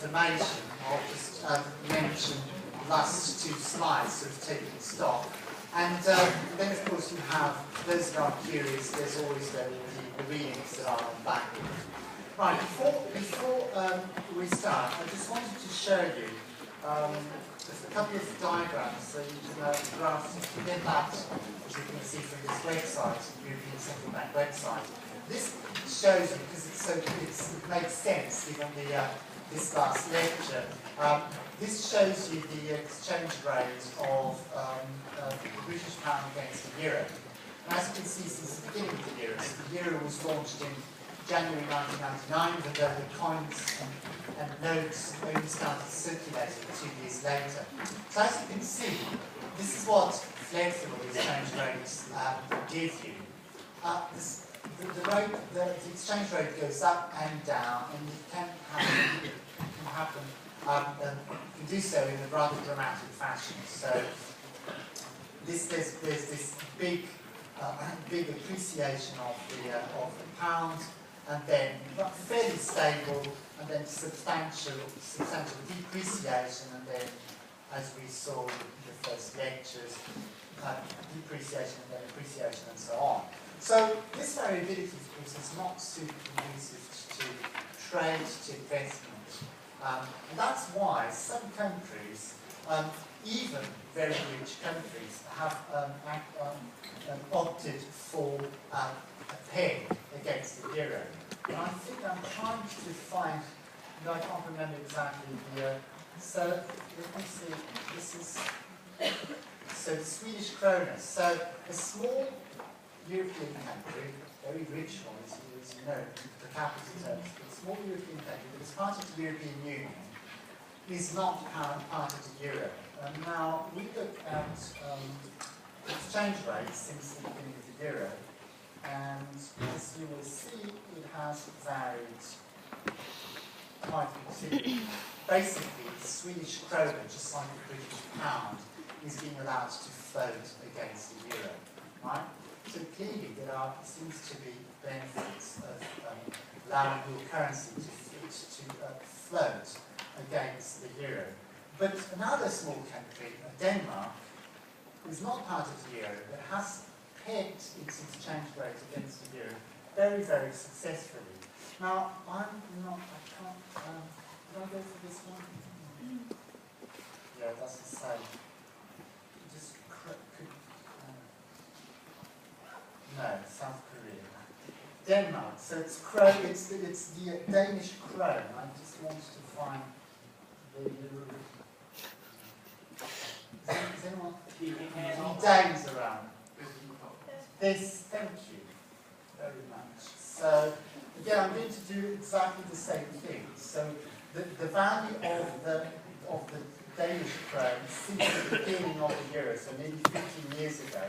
information, I'll just mention the last two slides, sort of taking stock. And then, of course, you have, those that are curious, there's always the readings that are on the back. Right, before we start, I just wanted to show you just a couple of diagrams so you can grasp, you get that, as you can see from this website, European Central Bank website. This shows you, because it makes sense given this last lecture, this shows you the exchange rate of the British pound against the euro. And as you can see, since the beginning of the euro was launched in January 1999, but the coins and notes only started circulating 2 years later. So as you can see, this is what flexible exchange rates give you. The exchange rate goes up and down, and it can do so in a rather dramatic fashion. So there's this big appreciation of the pound, and then fairly stable, and then substantial depreciation, and then, as we saw in the first lectures, depreciation and then appreciation and so on. So this variability, of course, is not super conducive to trade, to investment. And that's why some countries, even very rich countries, have opted for a peg against the euro. And I think I'm trying to find, I can't remember exactly the, so let me see, this is, so the Swedish krona. So a small European country, very rich one, as you know, per capita terms, but a small European country that is part of the European Union is not part of the euro. Now, we look at exchange rates since the beginning of the euro, and as you will see, it has varied quite considerably. Basically, the Swedish krona, just like the British pound, is being allowed to float against the euro, right? So clearly, there seems to be benefits of allowing your currency to float against the euro. But another small country, Denmark, is not part of the euro, but has pegged its exchange rate against the euro very, very successfully. Now, I can't, can I go for this one? Yeah, that's the same. Just no, South Korea. Denmark, so it's the Danish krone. I just wanted to find the is anyone? The Danes around. This, thank you very much. So again, I'm going to do exactly the same thing. So the value of the Danish krone since the beginning of the euro, so maybe 15 years ago.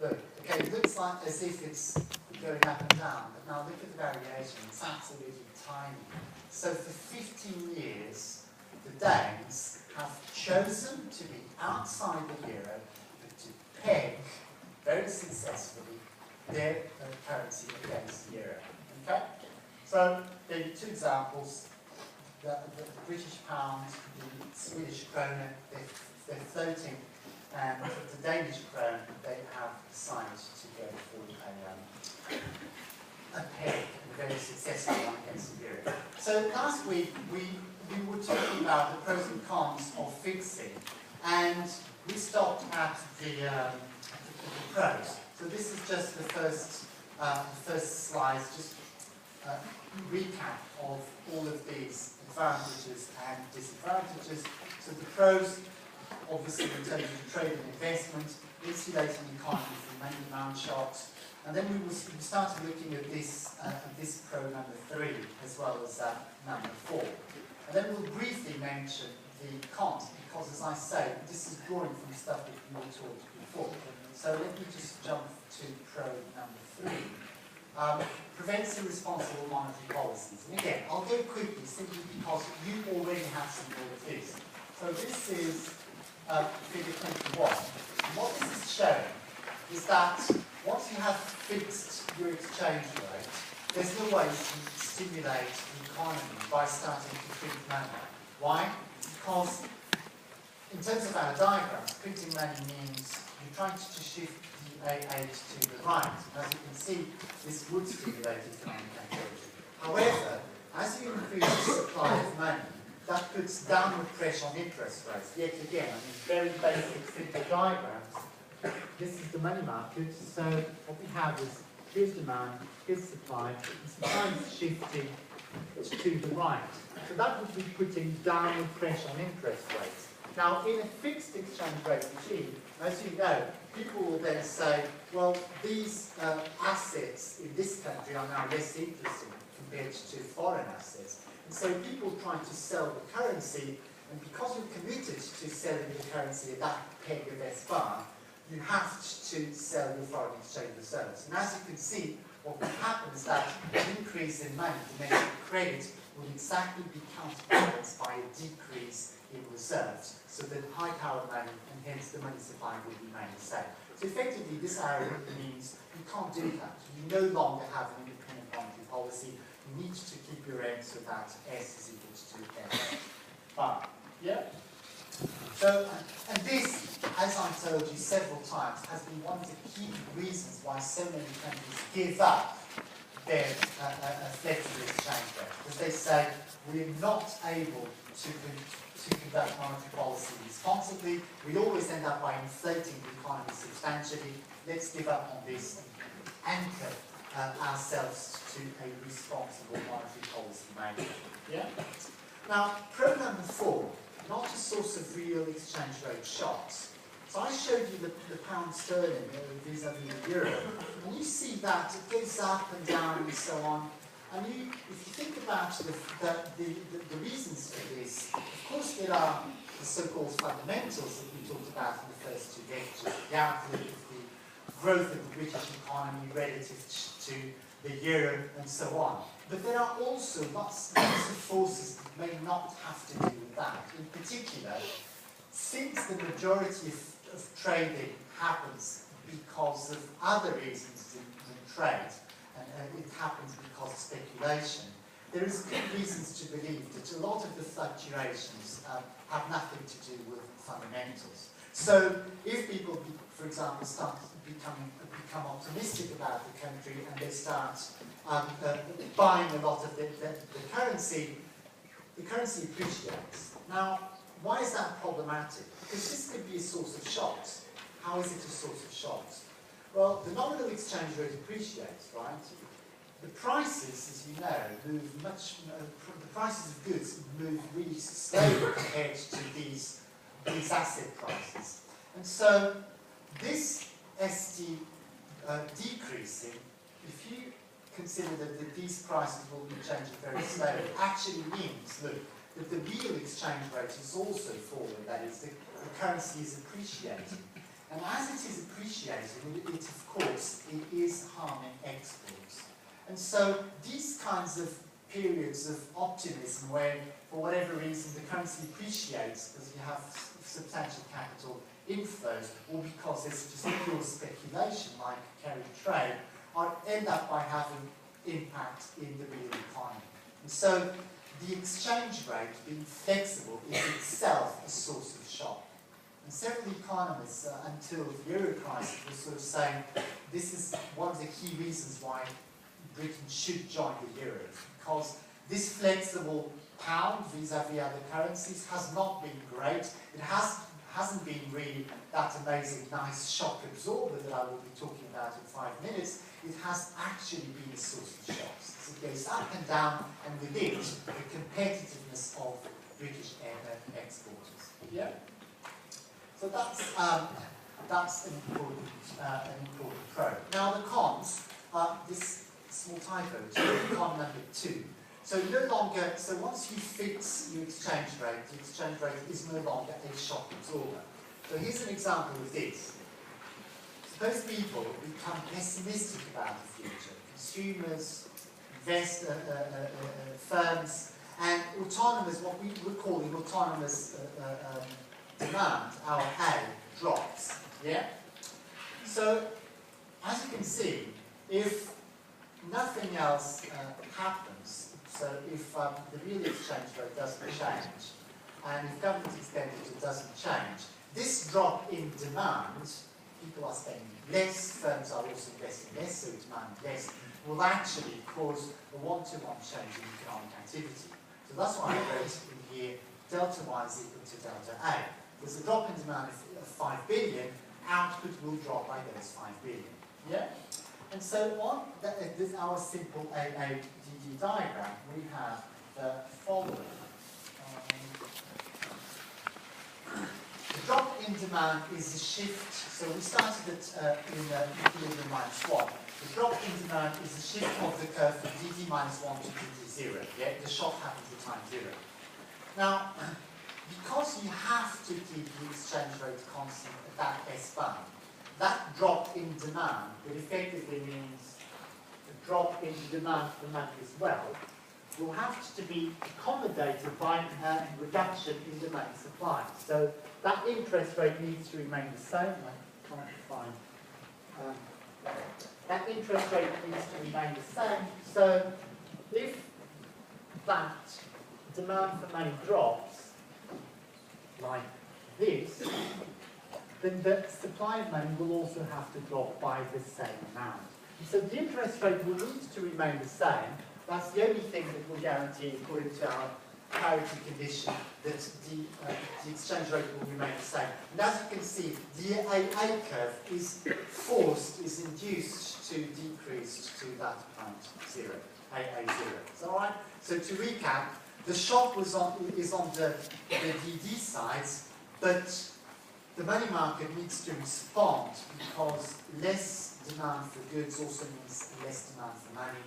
Look, okay, it looks like as if it's going up and down, but now look at the variation. It's absolutely tiny. So for 15 years, the Danes have chosen to be outside the euro, but to peg very successfully their currency against the euro. Okay? So there are two examples. The British pound, the Swedish krona, they're floating, and the Danish krone, they have decided to go for a peg, a very successful one against the euro. So last week we were talking about the pros and cons of fixing, and we stopped at the pros. So this is just the first slide, just a recap of all of these advantages and disadvantages. So the pros, obviously in terms of trade and investment, insulating the economy from many demand shocks. And then we started looking at this pro number 3 as well as number 4. And then we'll briefly mention the cons, because as I say, this is drawing from stuff that we were taught before. So let me just jump to pro number 3. Prevents irresponsible monetary policies. And again, I'll go quickly simply because you already have some of this. So this is figure 21. And what this is showing is that once you have fixed your exchange rate, there's no way to stimulate the economy by starting to print money. Why? Because in terms of our diagrams, printing money means you're trying to shift the age to the right. As you can see, this would stimulate economic activity. However, as you increase the supply of money, that puts downward pressure on interest rates. Yet again, I mean, very basic simple diagrams. This is the money market, so what we have is here's demand, here's supply, and supply is shifting to the right. So that would be putting downward pressure on interest rates. Now, in a fixed exchange rate regime, as you know, people will then say, well, these assets in this country are now less interesting compared to foreign assets. And so people trying to sell the currency, and because you're committed to selling the currency at that peg of S bar, you have to sell your foreign exchange reserves. And as you can see, what will happen is that an increase in money, domestic credit, will exactly be counterbalanced by a decrease in reserves, so that high-powered money, and hence the money supply, will remain the same. So effectively, this arrow means you can't do that. You no longer have an independent monetary policy. You need to keep your end so that S is equal to S bar. Yeah? So, and this, as I told you several times, has been one of the key reasons why so many countries give up their flexible exchange rate. Because they say, we're not able to conduct monetary policy responsibly. We always end up by inflating the economy substantially. Let's give up on this and anchor ourselves to a responsible monetary policy making. Yeah? Now, pro number 4, not a source of real exchange rate shocks. So I showed you the pound sterling vis-a-vis the euro, and you see that it goes up and down and so on. And if you think about the reasons for this, of course there are the so-called fundamentals that we talked about in the first 2 lectures, the outlook of the growth of the British economy relative to the euro and so on. But there are also lots of forces that may not have to do with that. In particular, since the majority of trading happens because of other reasons than trade, and it happens because of speculation, there is good reasons to believe that a lot of the fluctuations have nothing to do with fundamentals. So if people, for example, start become optimistic about the country and they start buying a lot of the currency appreciates. Now, why is that problematic? Because this could be a source of shocks. How is it a source of shocks? Well, the nominal exchange rate appreciates, right? The prices, as you know, move much. The prices of goods move really slowly compared to these asset prices, and so this ST decreasing, if you consider that these prices will be changing very slowly, actually means, look, that the real exchange rate is also falling. That is, the currency is appreciating. And as it is appreciating, it of course, it is harming exports. And so these kinds of periods of optimism where, for whatever reason, the currency appreciates because you have substantial capital inflows, or because there's just pure speculation like carry trade, end up by having impact in the real economy. And so the exchange rate being flexible is itself a source of shock. And several economists, until the euro crisis, were sort of saying this is one of the key reasons why Britain should join the euro, because this flexible pound vis-a-vis other currencies has not been great. It hasn't been really that amazing, nice shock absorber that I will be talking about in 5 minutes. It has actually been a source of shocks. So it goes up and down, and with it, the competitiveness of British exporters. Yeah. So that's an important pro. Now the cons are this small typo, con number 2. So no longer, so once you fix your exchange rate, the exchange rate is no longer a shock absorber. So here's an example of this. Suppose people become pessimistic about the future. Consumers, firms, and autonomous, what we would call in autonomous demand, our A, drops. Yeah? So, as you can see, if nothing else happens, so if the real exchange rate doesn't change, and if government expenditure doesn't change, this drop in demand, people are spending less, firms are also investing less, so demand less, will actually cause a one-to-one change in economic activity. So that's why I wrote in here, delta y is equal to delta A. There's a drop in demand of 5 billion, output will drop by those 5 billion. Yeah? And so on this our simple AADD diagram, we have the following. The drop in demand is a shift, so we started at in equilibrium minus 1. The drop in demand is a shift of the curve from dd minus 1 to dd 0. Yeah? The shock happens at time 0. Now, because you have to keep the exchange rate constant at that S bound, that drop in demand, that effectively means the drop in demand for money as well, will have to be accommodated by a reduction in the main supply. So that interest rate needs to remain the same. I'm trying to find. That interest rate needs to remain the same. So if that demand for money drops, like this, then the supply of money will also have to drop by the same amount. And so the interest rate will need to remain the same. That's the only thing that will guarantee, according to our parity condition, that the exchange rate will remain the same. And as you can see, the AA curve is induced to decrease to that point 0, AA 0. Is that all right? So to recap, the shock is on the DD side, but the money market needs to respond because less demand for goods also means less demand for money,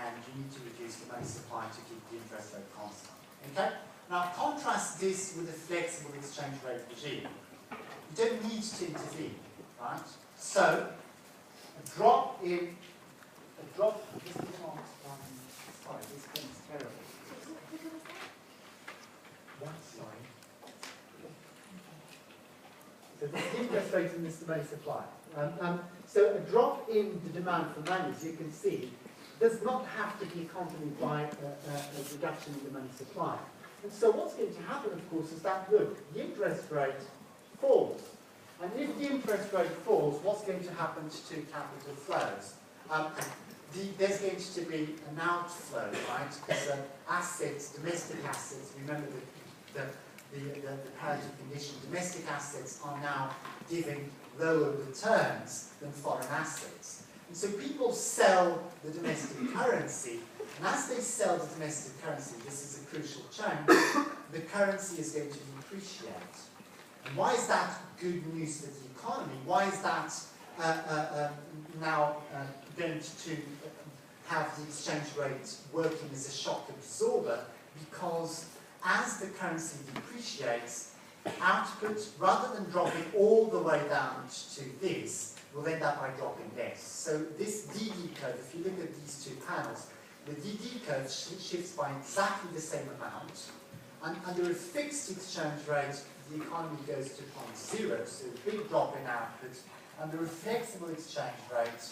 and you need to reduce the money supply to keep the interest rate constant. Okay? Now contrast this with a flexible exchange rate regime. You don't need to intervene, right? So this is not, sorry, this thing's terrible. What, sorry? So this is interest rate and this is the money supply. So a drop in the demand for money, as you can see, does not have to be accompanied by a reduction in the money supply. And so what's going to happen, of course, is that, look, the interest rate falls. And if the interest rate falls, what's going to happen to capital flows? There's going to be an outflow, right? Because assets, domestic assets, remember the parity condition, domestic assets are now giving lower returns than foreign assets. And so people sell the domestic currency, and as they sell the domestic currency, this is a crucial change, the currency is going to depreciate. And why is that good news for the economy? Why is that now going to have the exchange rate working as a shock absorber? Because as the currency depreciates, output, rather than dropping all the way down to this, will end up by dropping less. So this DD curve, if you look at these two panels, the DD curve shifts by exactly the same amount. And under a fixed exchange rate, the economy goes to 0.0, so a big drop in output. Under a flexible exchange rate,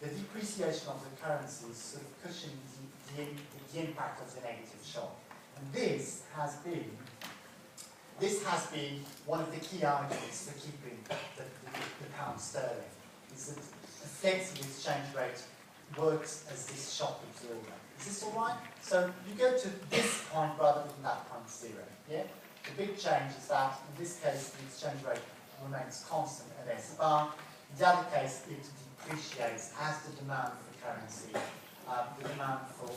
the depreciation of the currency is sort of cushioning the impact of the negative shock. And this has been one of the key arguments for keeping the pound sterling, is that a flexible exchange rate works as this shock absorber. Is this all right? So you go to this point rather than that point 0. Yeah? The big change is that in this case the exchange rate remains constant at S bar. In the other case it depreciates as the demand for currency, the demand for